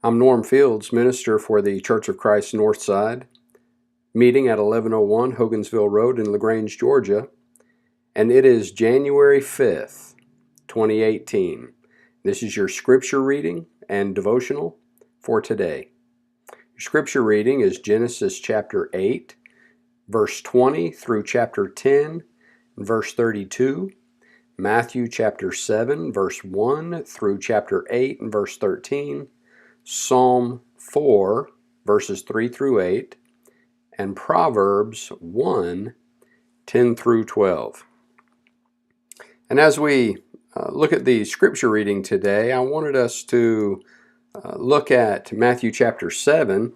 I'm Norm Fields, minister for the Church of Christ Northside, meeting at 1101 Hogansville Road in LaGrange, Georgia, and it is January 5th, 2018. This is your scripture reading and devotional for today. Your scripture reading is Genesis chapter 8, verse 20 through chapter 10, verse 32, Matthew chapter 7, verse 1 through chapter 8 and verse 13, Psalm 4, verses 3 through 8, and Proverbs 1, 10 through 12. And as we look at the scripture reading today, I wanted us to look at Matthew chapter 7.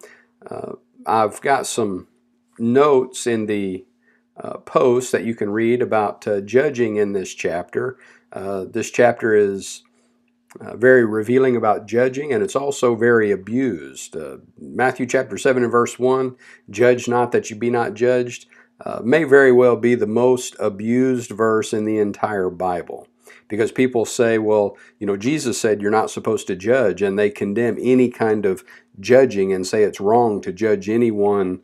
I've got some notes in the post that you can read about judging in this chapter. This chapter is very revealing about judging, and it's also very abused. Matthew chapter 7 and verse 1, judge not that you be not judged, may very well be the most abused verse in the entire Bible. Because people say, well, Jesus said you're not supposed to judge, and they condemn any kind of judging and say it's wrong to judge anyone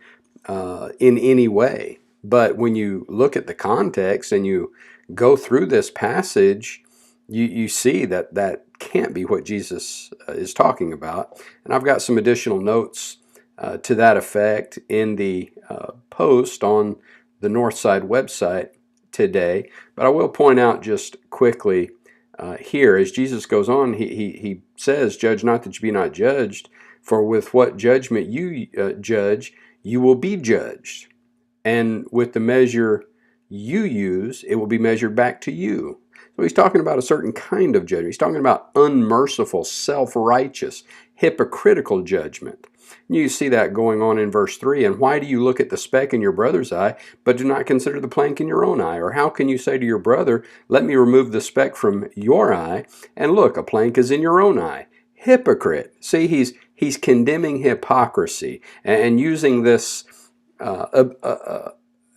in any way. But when you look at the context and you go through this passage, you see that that can't be what Jesus is talking about. And I've got some additional notes to that effect in the post on the Northside website today. But I will point out just quickly here, as Jesus goes on, he says, judge not that you be not judged, for with what judgment you judge, you will be judged. And with the measure you use, it will be measured back to you. So he's talking about a certain kind of judgment. He's talking about unmerciful, self-righteous, hypocritical judgment. You see that going on in verse 3. And why do you look at the speck in your brother's eye, but do not consider the plank in your own eye? Or how can you say to your brother, let me remove the speck from your eye, and look, a plank is in your own eye? Hypocrite. See, he's condemning hypocrisy and using this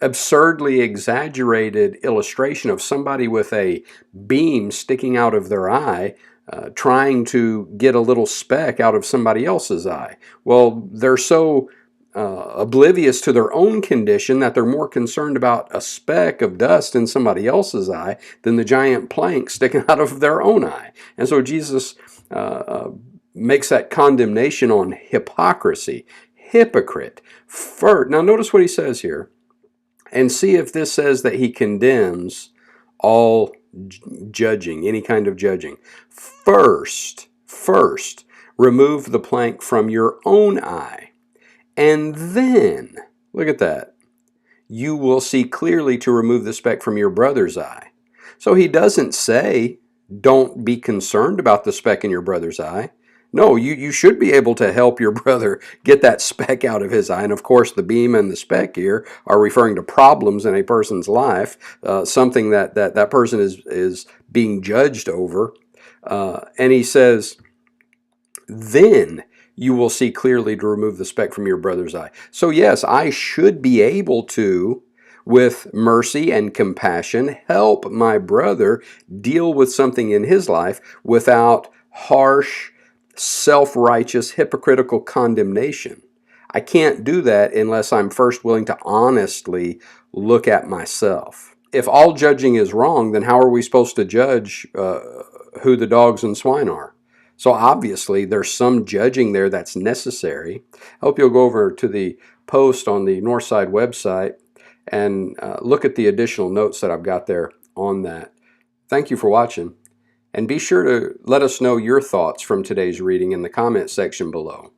absurdly exaggerated illustration of somebody with a beam sticking out of their eye trying to get a little speck out of somebody else's eye. Well, they're so oblivious to their own condition that they're more concerned about a speck of dust in somebody else's eye than the giant plank sticking out of their own eye. And so Jesus makes that condemnation on hypocrisy. Hypocrite. Now notice what he says here. And see if this says that he condemns all judging, any kind of judging. First, remove the plank from your own eye. And then, look at that, you will see clearly to remove the speck from your brother's eye. So he doesn't say, don't be concerned about the speck in your brother's eye. No, you should be able to help your brother get that speck out of his eye. And of course, the beam and the speck here are referring to problems in a person's life, something that person is being judged over. And he says, then you will see clearly to remove the speck from your brother's eye. So yes, I should be able to, with mercy and compassion, help my brother deal with something in his life without harsh, self-righteous, hypocritical condemnation. I can't do that unless I'm first willing to honestly look at myself. If all judging is wrong, then how are we supposed to judge who the dogs and swine are? So obviously there's some judging there that's necessary. I hope you'll go over to the post on the Northside website and look at the additional notes that I've got there on that. Thank you for watching. And be sure to let us know your thoughts from today's reading in the comment section below.